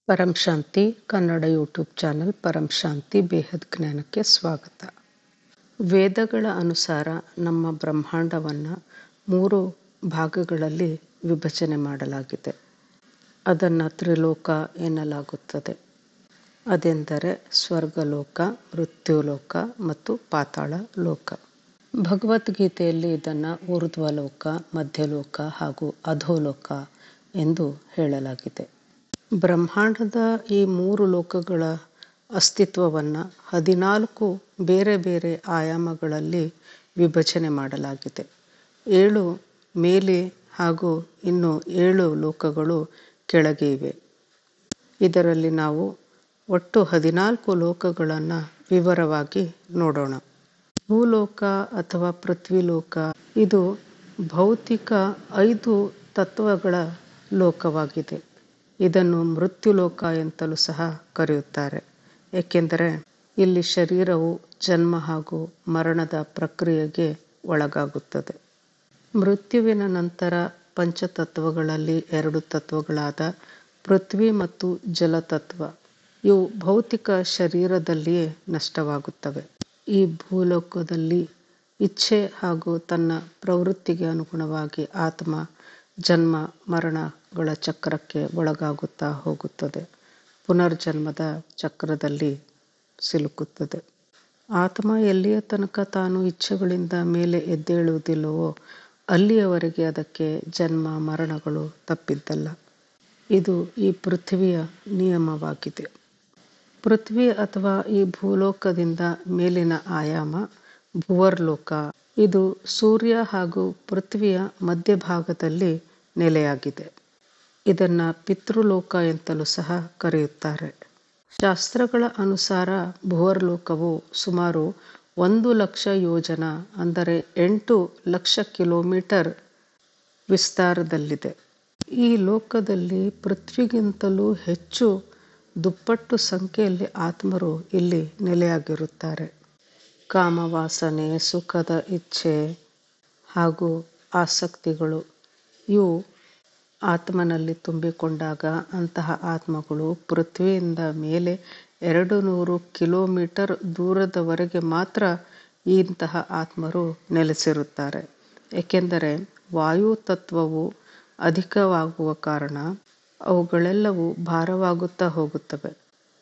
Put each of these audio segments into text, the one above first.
ಪರಂ ಶಾಂತಿ Kannada YouTube channel ಪರಂ ಶಾಂತಿ ಬೇಹದ್ ಜ್ಞಾನಕ್ಕೆ ಸ್ವಾಗತ. ವೇದಗಳ ಅನುಸಾರ ನಮ್ಮ ಬ್ರಹ್ಮಾಂಡವನ್ನು 3 ಭಾಗಗಳಲ್ಲಿ ವಿಭಜನೆ ಮಾಡಲಾಗಿದೆ. ಅದನ್ನು ತ್ರಿಲೋಕ ಎನ್ನಲಾಗುತ್ತದೆ. ಅದೆಂದರೆ ಸ್ವರ್ಗಲೋಕ, ಮೃತ್ಯುಲೋಕ ಮತ್ತು ಪಾತಾಳ ಲೋಕ. ಭಗವದ್ಗೀತೆಯಲ್ಲಿ ಇದನ್ನು ಊರ್ಧ್ವಲೋಕ, ಮಧ್ಯಲೋಕ ಹಾಗೂ ಅಧೋಲೋಕ ಎಂದು ಹೇಳಲಾಗಿದೆ. ಬ್ರಹ್ಮಾಂಡದ ಈ 3 ಲೋಕಗಳ ಅಸ್ತಿತ್ವವನ್ನು 14 ಬೇರೆ ಬೇರೆ ಆಯಾಮಗಳಲ್ಲಿ ವಿಭಜನೆ ಮಾಡಲಾಗಿದೆ. 7 ಮೇಲೆ ಹಾಗೂ ಇನ್ನು 7 ಲೋಕಗಳು ಕೆಳಗೆ ಇವೆ. ಇದರಲ್ಲಿ ನಾವು ಒಟ್ಟು 14 ಲೋಕಗಳನ್ನು ವಿವರವಾಗಿ ನೋಡೋಣ. ಭೂಲೋಕ ಅಥವಾ ಪೃಥ್ವಿಲೋಕ ಇದು ಭೌತಿಕ 5 ತತ್ವಗಳ ಲೋಕವಾಗಿದೆ. ಇದನ್ನು ಮೃತ್ಯುಲೋಕ ಎಂತಲೂ ಸಹ ಕರೆಯುತ್ತಾರೆ. ಏಕೆಂದರೆ ಇಲ್ಲಿ ಶರೀರವು ಜನ್ಮ ಹಾಗೂ ಮರಣದ ಪ್ರಕ್ರಿಯೆಗೆ ಒಳಗಾಗುತ್ತದೆ. ಮೃತ್ಯುವಿನ ನಂತರ ಪಂಚತತ್ವಗಳಲ್ಲಿ 2 ತತ್ವಗಳಾದ ಪೃಥ್ವಿ ಮತ್ತು ಜಲತತ್ವ ಇವು ಭೌತಿಕ ಶರೀರದಲ್ಲಿಯೇ ನಷ್ಟವಾಗುತ್ತವೆ. ಈ ಭೂಲೋಕದಲ್ಲಿ ಇಚ್ಛೆ ಹಾಗೂ ತನ್ನ ಪ್ರವೃತ್ತಿಗೆ ಅನುಗುಣವಾಗಿ ಆತ್ಮ ಜನ್ಮ ಮರಣಗಳ ಚಕ್ರಕ್ಕೆ ಒಳಗಾಗುತ್ತಾ ಹೋಗುತ್ತದೆ. ಪುನರ್ಜನ್ಮದ ಚಕ್ರದಲ್ಲಿ ಸಿಲುಕುತ್ತದೆ. ಆತ್ಮ ಎಲ್ಲಿಯ ತನಕ ತಾನು ಇಚ್ಛೆಗಳಿಂದ ಮೇಲೆ ಎದ್ದೇಳುವುದಿಲ್ಲವೋ ಅಲ್ಲಿಯವರೆಗೆ ಅದಕ್ಕೆ ಜನ್ಮ ಮರಣಗಳು ತಪ್ಪಿದ್ದಲ್ಲ. ಇದು ಈ ಪೃಥ್ವಿಯ ನಿಯಮವಾಗಿದೆ. ಪೃಥ್ವಿ ಅಥವಾ ಈ ಭೂಲೋಕದಿಂದ ಮೇಲಿನ ಆಯಾಮ ಭುವರ್ಲೋಕ. ಇದು ಸೂರ್ಯ ಹಾಗೂ ಪೃಥ್ವಿಯ ಮಧ್ಯಭಾಗದಲ್ಲಿ ನೆಲೆಯಾಗಿದೆ. ಇದನ್ನು ಪಿತೃಲೋಕ ಎಂತಲೂ ಸಹ ಕರೆಯುತ್ತಾರೆ. ಶಾಸ್ತ್ರಗಳ ಅನುಸಾರ ಭುವರ್ಲೋಕವು ಸುಮಾರು 1,00,000 ಯೋಜನ ಅಂದರೆ 8 ಲಕ್ಷ ಕಿಲೋಮೀಟರ್ ವಿಸ್ತಾರದಲ್ಲಿದೆ. ಈ ಲೋಕದಲ್ಲಿ ಪೃಥ್ವಿಗಿಂತಲೂ ಹೆಚ್ಚು ದುಪ್ಪಟ್ಟು ಸಂಖ್ಯೆಯಲ್ಲಿ ಆತ್ಮರು ಇಲ್ಲಿ ನೆಲೆಯಾಗಿರುತ್ತಾರೆ. ಕಾಮವಾಸನೆ, ಸುಖದ ಇಚ್ಛೆ ಹಾಗೂ ಆಸಕ್ತಿಗಳು ಇವು ಆತ್ಮನಲ್ಲಿ ತುಂಬಿಕೊಂಡಾಗ ಅಂತಹ ಆತ್ಮಗಳು ಪೃಥ್ವಿಯಿಂದ ಮೇಲೆ 200 ಕಿಲೋಮೀಟರ್ ದೂರದವರೆಗೆ ಮಾತ್ರ ಇಂತಹ ಆತ್ಮರು ನೆಲೆಸಿರುತ್ತಾರೆ. ಏಕೆಂದರೆ ವಾಯು ತತ್ವವು ಅಧಿಕವಾಗುವ ಕಾರಣ ಅವುಗಳೆಲ್ಲವೂ ಭಾರವಾಗುತ್ತಾ ಹೋಗುತ್ತವೆ.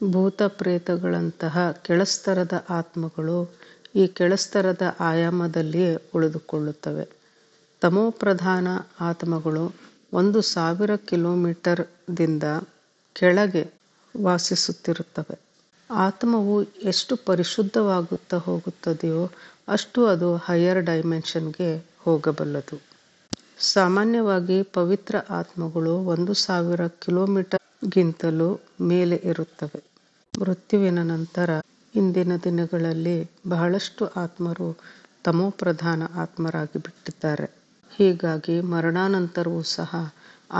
ಭೂತ ಪ್ರೇತಗಳಂತಹ ಕೆಳಸ್ತರದ ಆತ್ಮಗಳು ಈ ಕೆಳಸ್ತರದ ಆಯಾಮದಲ್ಲಿಯೇ ಉಳಿದುಕೊಳ್ಳುತ್ತವೆ. ತಮೋಪ್ರಧಾನ ಆತ್ಮಗಳು 1,000 ಕಿಲೋಮೀಟರ್ ದಿಂದ ಕೆಳಗೆ ವಾಸಿಸುತ್ತಿರುತ್ತವೆ. ಆತ್ಮವು ಎಷ್ಟು ಪರಿಶುದ್ಧವಾಗುತ್ತಾ ಹೋಗುತ್ತದೆಯೋ ಅಷ್ಟು ಅದು ಹೈಯರ್ ಡೈಮೆನ್ಷನ್ಗೆ ಹೋಗಬಲ್ಲದು. ಸಾಮಾನ್ಯವಾಗಿ ಪವಿತ್ರ ಆತ್ಮಗಳು 1,000 ಕಿಲೋಮೀಟರ್ಗಿಂತಲೂ ಮೇಲೆ ಇರುತ್ತವೆ. ಮೃತ್ಯುವಿನ ನಂತರ ಇಂದಿನ ದಿನಗಳಲ್ಲಿ ಬಹಳಷ್ಟು ಆತ್ಮರು ತಮೋಪ್ರಧಾನ ಆತ್ಮರಾಗಿ ಬಿಟ್ಟಿದ್ದಾರೆ. ಹೀಗಾಗಿ ಮರಣಾನಂತರವೂ ಸಹ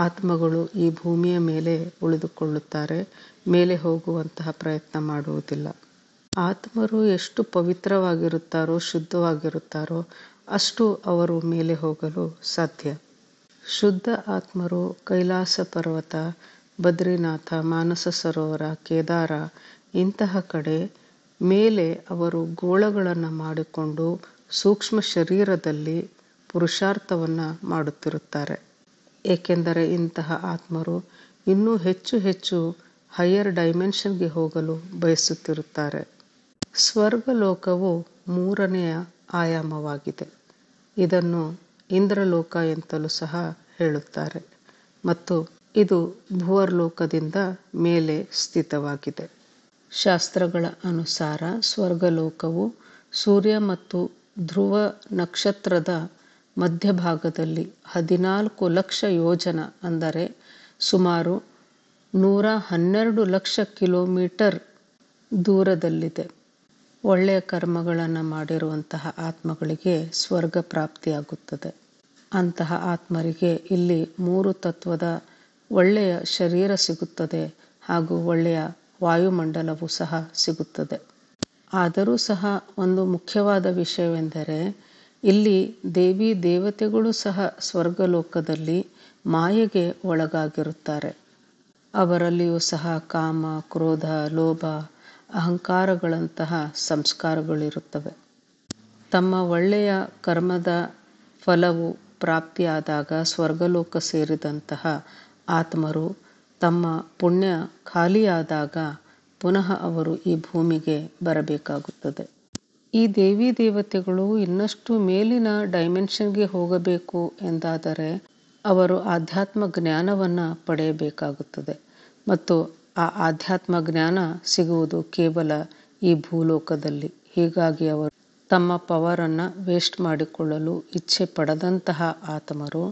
ಆತ್ಮಗಳು ಈ ಭೂಮಿಯ ಮೇಲೆ ಉಳಿದುಕೊಳ್ಳುತ್ತಾರೆ. ಮೇಲೆ ಹೋಗುವಂತಹ ಪ್ರಯತ್ನ ಮಾಡುವುದಿಲ್ಲ. ಆತ್ಮರು ಎಷ್ಟು ಪವಿತ್ರವಾಗಿರುತ್ತಾರೋ ಶುದ್ಧವಾಗಿರುತ್ತಾರೋ ಅಷ್ಟು ಅವರು ಮೇಲೆ ಹೋಗಲು ಸಾಧ್ಯ. ಶುದ್ಧ ಆತ್ಮರು ಕೈಲಾಸ ಪರ್ವತ, ಬದ್ರಿನಾಥ, ಮಾನಸ ಸರೋವರ, ಕೇದಾರ ಇಂತಹ ಕಡೆ ಮೇಲೆ ಅವರು ಗೋಳಗಳನ್ನು ಮಾಡಿಕೊಂಡು ಸೂಕ್ಷ್ಮ ಶರೀರದಲ್ಲಿ ಪುರುಷಾರ್ಥವನ್ನು ಮಾಡುತ್ತಿರುತ್ತಾರೆ. ಏಕೆಂದರೆ ಇಂತಹ ಆತ್ಮರು ಇನ್ನೂ ಹೆಚ್ಚು ಹೆಚ್ಚು ಹೈಯರ್ ಡೈಮೆನ್ಷನ್ಗೆ ಹೋಗಲು ಬಯಸುತ್ತಿರುತ್ತಾರೆ. ಸ್ವರ್ಗಲೋಕವು 3ನೆಯ ಆಯಾಮವಾಗಿದೆ. ಇದನ್ನು ಇಂದ್ರಲೋಕ ಎಂತಲೂ ಸಹ ಹೇಳುತ್ತಾರೆ ಮತ್ತು ಇದು ಭುವರ್ಲೋಕದಿಂದ ಮೇಲೆ ಸ್ಥಿತವಾಗಿದೆ. ಶಾಸ್ತ್ರಗಳ ಅನುಸಾರ ಸ್ವರ್ಗಲೋಕವು ಸೂರ್ಯ ಮತ್ತು ಧ್ರುವ ನಕ್ಷತ್ರದ ಮಧ್ಯಭಾಗದಲ್ಲಿ 14 ಲಕ್ಷ ಯೋಜನ ಅಂದರೆ ಸುಮಾರು 112 ಲಕ್ಷ ಕಿಲೋಮೀಟರ್ ದೂರದಲ್ಲಿದೆ. ಒಳ್ಳೆಯ ಕರ್ಮಗಳನ್ನು ಮಾಡಿರುವಂತಹ ಆತ್ಮಗಳಿಗೆ ಸ್ವರ್ಗ ಪ್ರಾಪ್ತಿಯಾಗುತ್ತದೆ. ಅಂತಹ ಆತ್ಮರಿಗೆ ಇಲ್ಲಿ 3 ತತ್ವದ ಒಳ್ಳೆಯ ಶರೀರ ಸಿಗುತ್ತದೆ ಹಾಗೂ ಒಳ್ಳೆಯ ವಾಯುಮಂಡಲವೂ ಸಹ ಸಿಗುತ್ತದೆ. ಆದರೂ ಸಹ ಒಂದು ಮುಖ್ಯವಾದ ವಿಷಯವೆಂದರೆ ಇಲ್ಲಿ ದೇವಿ ದೇವತೆಗಳು ಸಹ ಸ್ವರ್ಗಲೋಕದಲ್ಲಿ ಮಾಯೆಗೆ ಒಳಗಾಗಿರುತ್ತಾರೆ. ಅವರಲ್ಲಿಯೂ ಸಹ ಕಾಮ, ಕ್ರೋಧ, ಲೋಭ, ಅಹಂಕಾರಗಳಂತಹ ಸಂಸ್ಕಾರಗಳಿರುತ್ತವೆ. ತಮ್ಮ ಒಳ್ಳೆಯ ಕರ್ಮದ ಫಲವು ಪ್ರಾಪ್ತಿಯಾದಾಗ ಸ್ವರ್ಗಲೋಕ ಸೇರಿದಂತಹ ಆತ್ಮರು ತಮ್ಮ ಪುಣ್ಯ ಖಾಲಿಯಾದಾಗ ಪುನಃ ಅವರು ಈ ಭೂಮಿಗೆ ಬರಬೇಕಾಗುತ್ತದೆ. ಈ ದೇವಿ ದೇವತೆಗಳು ಇನ್ನಷ್ಟು ಮೇಲಿನ ಡೈಮೆನ್ಷನ್ಗೆ ಹೋಗಬೇಕು ಎಂದಾದರೆ ಅವರು ಆಧ್ಯಾತ್ಮ ಜ್ಞಾನವನ್ನು ಪಡೆಯಬೇಕಾಗುತ್ತದೆ. ಮತ್ತು ಆ ಆಧ್ಯಾತ್ಮ ಜ್ಞಾನ ಸಿಗುವುದು ಕೇವಲ ಈ ಭೂಲೋಕದಲ್ಲಿ. ಹೀಗಾಗಿ ಅವರು ತಮ್ಮ ಪವರನ್ನು ವೇಸ್ಟ್ ಮಾಡಿಕೊಳ್ಳಲು ಇಚ್ಛೆ ಪಡದಂತಹ ಆತ್ಮರು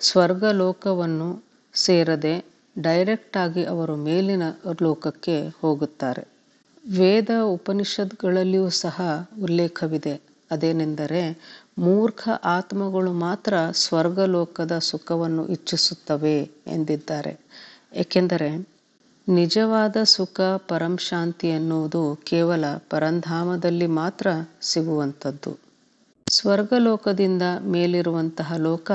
ಸ್ವರ್ಗಲೋಕವನ್ನು ಸೇರದೆ ಡೈರೆಕ್ಟಾಗಿ ಅವರು ಮೇಲಿನ ಲೋಕಕ್ಕೆ ಹೋಗುತ್ತಾರೆ. ವೇದ ಉಪನಿಷತ್ಗಳಲ್ಲಿಯೂ ಸಹ ಉಲ್ಲೇಖವಿದೆ. ಅದೇನೆಂದರೆ ಮೂರ್ಖ ಆತ್ಮಗಳು ಮಾತ್ರ ಸ್ವರ್ಗಲೋಕದ ಸುಖವನ್ನು ಇಚ್ಛಿಸುತ್ತವೆ ಎಂದಿದ್ದಾರೆ. ಏಕೆಂದರೆ ನಿಜವಾದ ಸುಖ ಪರಂಶಾಂತಿ ಎನ್ನುವುದು ಕೇವಲ ಪರಂಧಾಮದಲ್ಲಿ ಮಾತ್ರ ಸಿಗುವಂಥದ್ದು. ಸ್ವರ್ಗಲೋಕದಿಂದ ಮೇಲಿರುವಂತಹ ಲೋಕ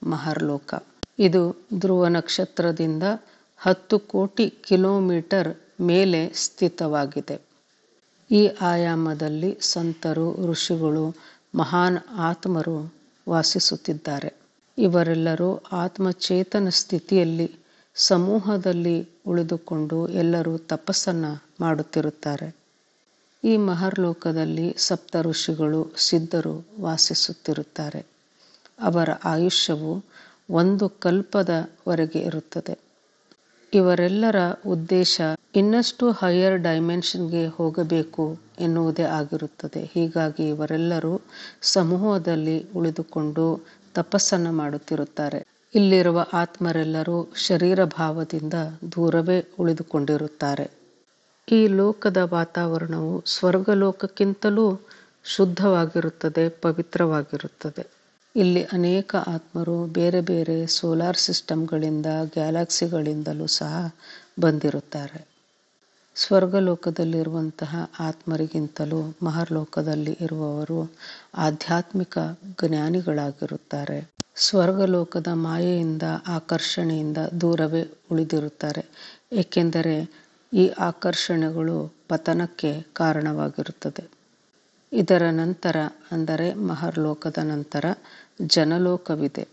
ಮಹರ್ಲೋಕ. ಇದು ಧ್ರುವ ನಕ್ಷತ್ರದಿಂದ 10 ಕೋಟಿ ಕಿಲೋಮೀಟರ್ ಮೇಲೆ ಸ್ಥಿತವಾಗಿದೆ. ಈ ಆಯಾಮದಲ್ಲಿ ಸಂತರು, ಋಷಿಗಳು, ಮಹಾನ್ ಆತ್ಮರು ವಾಸಿಸುತ್ತಿದ್ದಾರೆ. ಇವರೆಲ್ಲರೂ ಆತ್ಮಚೇತನ ಸ್ಥಿತಿಯಲ್ಲಿ ಸಮೂಹದಲ್ಲಿ ಉಳಿದುಕೊಂಡು ಎಲ್ಲರೂ ತಪಸ್ಸನ್ನು ಮಾಡುತ್ತಿರುತ್ತಾರೆ. ಈ ಮಹರ್ಲೋಕದಲ್ಲಿ ಸಪ್ತ ಋಷಿಗಳು, ಸಿದ್ಧರು ವಾಸಿಸುತ್ತಿರುತ್ತಾರೆ. ಅವರ ಆಯುಷ್ಯವು 1 ಕಲ್ಪದವರೆಗೆ ಇರುತ್ತದೆ. ಇವರೆಲ್ಲರ ಉದ್ದೇಶ ಇನ್ನಷ್ಟು ಹೈಯರ್ ಡೈಮೆನ್ಷನ್ಗೆ ಹೋಗಬೇಕು ಎನ್ನುವುದೇ ಆಗಿರುತ್ತದೆ. ಹೀಗಾಗಿ ಇವರೆಲ್ಲರೂ ಸಮೂಹದಲ್ಲಿ ಉಳಿದುಕೊಂಡು ತಪಸ್ಸನ್ನು ಮಾಡುತ್ತಿರುತ್ತಾರೆ. ಇಲ್ಲಿರುವ ಆತ್ಮರೆಲ್ಲರೂ ಶರೀರ ಭಾವದಿಂದ ದೂರವೇ ಉಳಿದುಕೊಂಡಿರುತ್ತಾರೆ. ಈ ಲೋಕದ ವಾತಾವರಣವು ಸ್ವರ್ಗಲೋಕಕ್ಕಿಂತಲೂ ಶುದ್ಧವಾಗಿರುತ್ತದೆ, ಪವಿತ್ರವಾಗಿರುತ್ತದೆ. ಇಲ್ಲಿ ಅನೇಕ ಆತ್ಮರು ಬೇರೆ ಬೇರೆ ಸೋಲಾರ್ ಸಿಸ್ಟಮ್ಗಳಿಂದ, ಗ್ಯಾಲಕ್ಸಿಗಳಿಂದಲೂ ಸಹ ಬಂದಿರುತ್ತಾರೆ. ಸ್ವರ್ಗಲೋಕದಲ್ಲಿರುವಂತಹ ಆತ್ಮರಿಗಿಂತಲೂ ಮಹರ್ಲೋಕದಲ್ಲಿ ಇರುವವರು ಆಧ್ಯಾತ್ಮಿಕ ಜ್ಞಾನಿಗಳಾಗಿರುತ್ತಾರೆ. ಸ್ವರ್ಗಲೋಕದ ಮಾಯೆಯಿಂದ, ಆಕರ್ಷಣೆಯಿಂದ ದೂರವೇ ಉಳಿದಿರುತ್ತಾರೆ. ಏಕೆಂದರೆ ಈ ಆಕರ್ಷಣೆಗಳು ಪತನಕ್ಕೆ ಕಾರಣವಾಗಿರುತ್ತದೆ. ಇದರ ನಂತರ ಅಂದರೆ ಮಹರ್ಲೋಕದ ನಂತರ ಜನಲೋಕವಿದೆ.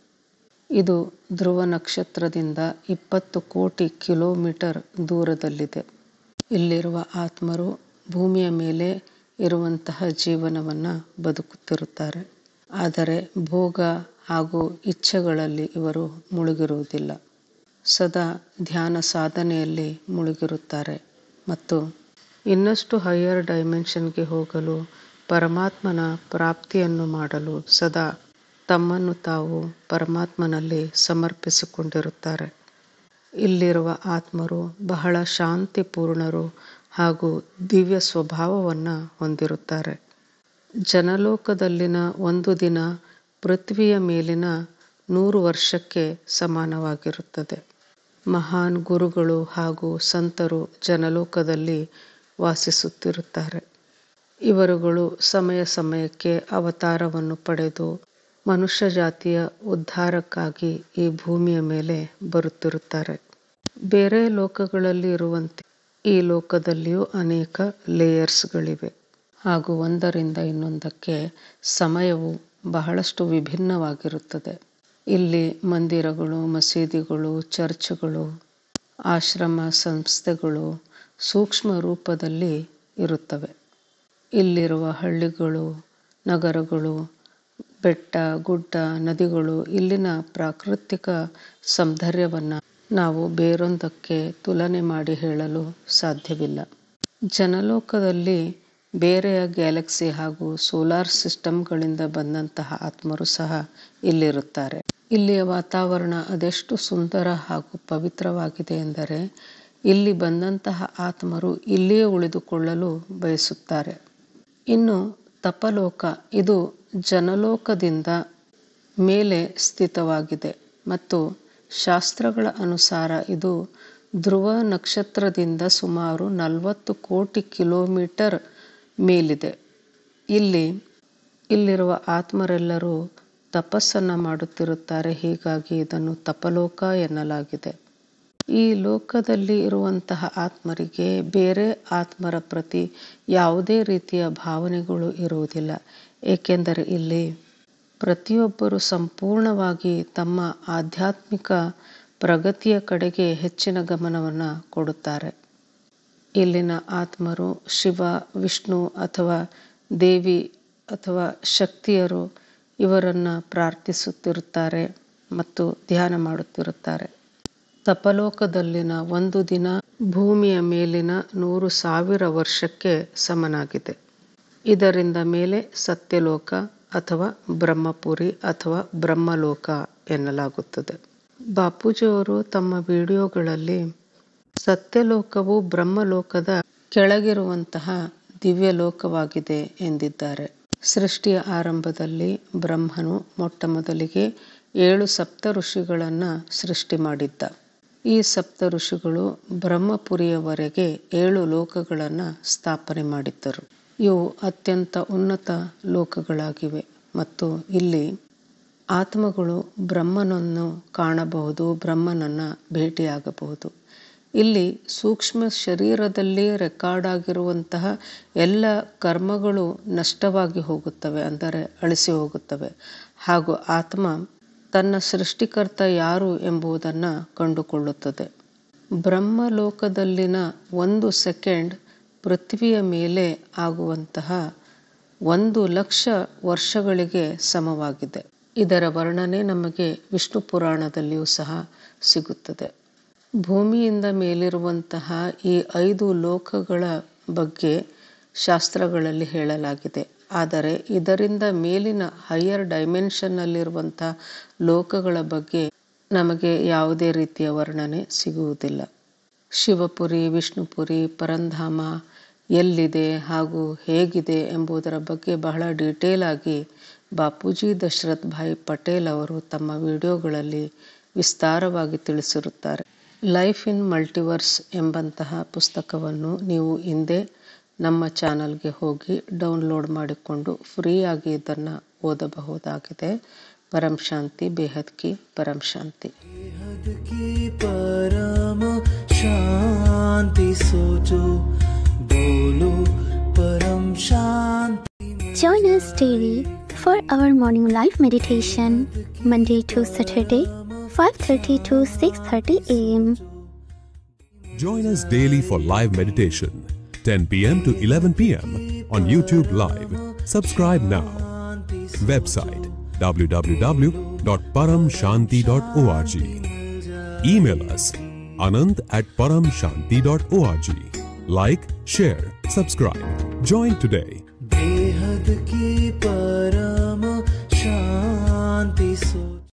ಇದು ಧ್ರುವ ನಕ್ಷತ್ರದಿಂದ 20 ಕೋಟಿ ಕಿಲೋಮೀಟರ್ ದೂರದಲ್ಲಿದೆ. ಇಲ್ಲಿರುವ ಆತ್ಮರು ಭೂಮಿಯ ಮೇಲೆ ಇರುವಂತಹ ಜೀವನವನ್ನು ಬದುಕುತ್ತಿರುತ್ತಾರೆ. ಆದರೆ ಭೋಗ ಹಾಗೂ ಇಚ್ಛೆಗಳಲ್ಲಿ ಇವರು ಮುಳುಗಿರುವುದಿಲ್ಲ. ಸದಾ ಧ್ಯಾನ ಸಾಧನೆಯಲ್ಲಿ ಮುಳುಗಿರುತ್ತಾರೆ ಮತ್ತು ಇನ್ನಷ್ಟು ಹೈಯರ್ ಡೈಮೆನ್ಷನ್ಗೆ ಹೋಗಲು, ಪರಮಾತ್ಮನ ಪ್ರಾಪ್ತಿಯನ್ನು ಮಾಡಲು ಸದಾ ತಮ್ಮನ್ನು ತಾವು ಪರಮಾತ್ಮನಲ್ಲಿ ಸಮರ್ಪಿಸಿಕೊಂಡಿರುತ್ತಾರೆ. ಇಲ್ಲಿರುವ ಆತ್ಮರು ಬಹಳ ಶಾಂತಿಪೂರ್ಣರು ಹಾಗೂ ದಿವ್ಯ ಸ್ವಭಾವವನ್ನು ಹೊಂದಿರುತ್ತಾರೆ. ಜನಲೋಕದಲ್ಲಿನ 1 ದಿನ ಪೃಥ್ವಿಯ ಮೇಲಿನ 100 ವರ್ಷಕ್ಕೆ ಸಮಾನವಾಗಿರುತ್ತದೆ. ಮಹಾನ್ ಗುರುಗಳು ಹಾಗೂ ಸಂತರು ಜನಲೋಕದಲ್ಲಿ ವಾಸಿಸುತ್ತಿರುತ್ತಾರೆ. ಇವರುಗಳು ಸಮಯ ಸಮಯಕ್ಕೆ ಅವತಾರವನ್ನು ಪಡೆದು ಮನುಷ್ಯ ಜಾತಿಯ ಉದ್ಧಾರಕ್ಕಾಗಿ ಈ ಭೂಮಿಯ ಮೇಲೆ ಬರುತ್ತಿರುತ್ತಾರೆ. ಬೇರೆ ಲೋಕಗಳಲ್ಲಿ ಇರುವಂತೆ ಈ ಲೋಕದಲ್ಲಿಯೂ ಅನೇಕ ಲೇಯರ್ಸ್ಗಳಿವೆ ಹಾಗೂ ಒಂದರಿಂದ ಇನ್ನೊಂದಕ್ಕೆ ಸಮಯವು ಬಹಳಷ್ಟು ವಿಭಿನ್ನವಾಗಿರುತ್ತದೆ. ಇಲ್ಲಿ ಮಂದಿರಗಳು, ಮಸೀದಿಗಳು, ಚರ್ಚ್ಗಳು, ಆಶ್ರಮ ಸಂಸ್ಥೆಗಳು ಸೂಕ್ಷ್ಮ ರೂಪದಲ್ಲಿ ಇರುತ್ತವೆ. ಇಲ್ಲಿರುವ ಹಳ್ಳಿಗಳು, ನಗರಗಳು, ಬೆಟ್ಟ, ಗುಡ್ಡ, ನದಿಗಳು, ಇಲ್ಲಿನ ಪ್ರಾಕೃತಿಕ ಸೌಂದರ್ಯವನ್ನು ನಾವು ಬೇರೊಂದಕ್ಕೆ ತುಲನೆ ಮಾಡಿ ಹೇಳಲು ಸಾಧ್ಯವಿಲ್ಲ. ಜನಲೋಕದಲ್ಲಿ ಬೇರೆಯ ಗ್ಯಾಲಕ್ಸಿ ಹಾಗೂ ಸೋಲಾರ್ ಸಿಸ್ಟಮ್ಗಳಿಂದ ಬಂದಂತಹ ಆತ್ಮರು ಸಹ ಇಲ್ಲಿರುತ್ತಾರೆ. ಇಲ್ಲಿಯ ವಾತಾವರಣ ಅದೆಷ್ಟು ಸುಂದರ ಹಾಗೂ ಪವಿತ್ರವಾಗಿದೆ ಎಂದರೆ ಇಲ್ಲಿ ಬಂದಂತಹ ಆತ್ಮರು ಇಲ್ಲಿಯೇ ಉಳಿದುಕೊಳ್ಳಲು ಬಯಸುತ್ತಾರೆ. ಇನ್ನು ತಪಲೋಕ, ಇದು ಜನಲೋಕದಿಂದ ಮೇಲೆ ಸ್ಥಿತವಾಗಿದೆ ಮತ್ತು ಶಾಸ್ತ್ರಗಳ ಅನುಸಾರ ಇದು ಧ್ರುವ ನಕ್ಷತ್ರದಿಂದ ಸುಮಾರು 40 ಕೋಟಿ ಕಿಲೋಮೀಟರ್ ಮೇಲಿದೆ. ಇಲ್ಲಿರುವ ಆತ್ಮರೆಲ್ಲರೂ ತಪಸ್ಸನ್ನು ಮಾಡುತ್ತಿರುತ್ತಾರೆ. ಹೀಗಾಗಿ ಇದನ್ನು ತಪಲೋಕ ಎನ್ನಲಾಗಿದೆ. ಈ ಲೋಕದಲ್ಲಿ ಇರುವಂತಹ ಆತ್ಮರಿಗೆ ಬೇರೆ ಆತ್ಮರ ಪ್ರತಿ ಯಾವುದೇ ರೀತಿಯ ಭಾವನೆಗಳು ಇರುವುದಿಲ್ಲ. ಏಕೆಂದರೆ ಇಲ್ಲಿ ಪ್ರತಿಯೊಬ್ಬರು ಸಂಪೂರ್ಣವಾಗಿ ತಮ್ಮ ಆಧ್ಯಾತ್ಮಿಕ ಪ್ರಗತಿಯ ಕಡೆಗೆ ಹೆಚ್ಚಿನ ಗಮನವನ್ನು ಕೊಡುತ್ತಾರೆ. ಇಲ್ಲಿನ ಆತ್ಮರು ಶಿವ, ವಿಷ್ಣು ಅಥವಾ ದೇವಿ ಅಥವಾ ಶಕ್ತಿಯರು ಇವರನ್ನು ಪ್ರಾರ್ಥಿಸುತ್ತಿರುತ್ತಾರೆ ಮತ್ತು ಧ್ಯಾನ ಮಾಡುತ್ತಿರುತ್ತಾರೆ. ತಪಲೋಕದಲ್ಲಿನ ಒಂದು ದಿನ ಭೂಮಿಯ ಮೇಲಿನ 100,000 ವರ್ಷಕ್ಕೆ ಸಮನಾಗಿದೆ. ಇದರಿಂದ ಮೇಲೆ ಸತ್ಯಲೋಕ ಅಥವಾ ಬ್ರಹ್ಮಪುರಿ ಅಥವಾ ಬ್ರಹ್ಮಲೋಕ ಎನ್ನಲಾಗುತ್ತದೆ. ಬಾಪೂಜಿಯವರು ತಮ್ಮ ವಿಡಿಯೋಗಳಲ್ಲಿ ಸತ್ಯಲೋಕವು ಬ್ರಹ್ಮಲೋಕದ ಕೆಳಗಿರುವಂತಹ ದಿವ್ಯ ಲೋಕವಾಗಿದೆ ಎಂದಿದ್ದಾರೆ. ಸೃಷ್ಟಿಯ ಆರಂಭದಲ್ಲಿ ಬ್ರಹ್ಮನು ಮೊಟ್ಟ ಮೊದಲಿಗೆ 7 ಸಪ್ತ ಋಷಿಗಳನ್ನು ಸೃಷ್ಟಿ ಮಾಡಿದ್ದ. ಈ ಸಪ್ತ ಋಷಿಗಳು ಬ್ರಹ್ಮಪುರಿಯವರೆಗೆ 7 ಲೋಕಗಳನ್ನು ಸ್ಥಾಪನೆ ಮಾಡಿದ್ದರು. ಇವು ಅತ್ಯಂತ ಉನ್ನತ ಲೋಕಗಳಾಗಿವೆ ಮತ್ತು ಇಲ್ಲಿ ಆತ್ಮಗಳು ಬ್ರಹ್ಮನನ್ನು ಕಾಣಬಹುದು, ಬ್ರಹ್ಮನನ್ನು ಭೇಟಿಯಾಗಬಹುದು. ಇಲ್ಲಿ ಸೂಕ್ಷ್ಮ ಶರೀರದಲ್ಲಿ ರೆಕಾರ್ಡ್ ಆಗಿರುವಂತಹ ಎಲ್ಲ ಕರ್ಮಗಳು ನಷ್ಟವಾಗಿ ಹೋಗುತ್ತವೆ, ಅಂದರೆ ಅಳಿಸಿ ಹೋಗುತ್ತವೆ. ಹಾಗೂ ಆತ್ಮ ತನ್ನ ಸೃಷ್ಟಿಕರ್ತ ಯಾರು ಎಂಬುದನ್ನು ಕಂಡುಕೊಳ್ಳುತ್ತದೆ. ಬ್ರಹ್ಮಲೋಕದಲ್ಲಿನ 1 ಸೆಕೆಂಡ್ ಪೃಥ್ವಿಯ ಮೇಲೆ ಆಗುವಂತಹ 1,00,000 ವರ್ಷಗಳಿಗೆ ಸಮವಾಗಿದೆ. ಇದರ ವರ್ಣನೆ ನಮಗೆ ವಿಷ್ಣು ಪುರಾಣದಲ್ಲಿಯೂ ಸಹ ಸಿಗುತ್ತದೆ. ಭೂಮಿಯಿಂದ ಮೇಲಿರುವಂತಹ ಈ 5 ಲೋಕಗಳ ಬಗ್ಗೆ ಶಾಸ್ತ್ರಗಳಲ್ಲಿ ಹೇಳಲಾಗಿದೆ. ಆದರೆ ಇದರಿಂದ ಮೇಲಿನ ಹೈಯರ್ ಡೈಮೆನ್ಷನ್ನಲ್ಲಿರುವಂಥ ಲೋಕಗಳ ಬಗ್ಗೆ ನಮಗೆ ಯಾವುದೇ ರೀತಿಯ ವರ್ಣನೆ ಸಿಗುವುದಿಲ್ಲ. ಶಿವಪುರಿ, ವಿಷ್ಣುಪುರಿ, ಪರಂಧಾಮ ಎಲ್ಲಿದೆ ಹಾಗೂ ಹೇಗಿದೆ ಎಂಬುದರ ಬಗ್ಗೆ ಬಹಳ ಡೀಟೇಲ್ ಆಗಿ ಬಾಪೂಜಿ ದಶರಥ್ ಭಾಯ್ ಪಟೇಲ್ ಅವರು ತಮ್ಮ ವಿಡಿಯೋಗಳಲ್ಲಿ ವಿಸ್ತಾರವಾಗಿ ತಿಳಿಸಿರುತ್ತಾರೆ. ಲೈಫ್ ಇನ್ ಮಲ್ಟಿವರ್ಸ್ ಎಂಬಂತಹ ಪುಸ್ತಕವನ್ನು ನೀವು ಹಿಂದೆ ನಮ್ಮ ಚಾನಲ್ಗೆ ಹೋಗಿ ಡೌನ್ಲೋಡ್ ಮಾಡಿಕೊಂಡು ಫ್ರೀಯಾಗಿ ಇದನ್ನು ಓದಬಹುದಾಗಿದೆ. ಪರಂ ಶಾಂತಿ, ಬೇಹದ್ ಕಿ ಪರಂ ಶಾಂತಿ. ಪರಮ ಶಾಂತಿ ಸೋಚೋ ಬೋಲೋ ಪರಂ ಶಾಂತಿ. Join us daily for our morning live meditation, Monday to Saturday, 5:30 to 6:30 a.m. Join us daily for live meditation, 10 p.m. to 11 p.m. on YouTube Live. Subscribe now. Website www.paramshanti.org. Email us anant@paramshanti.org. Like, share, subscribe. Join today.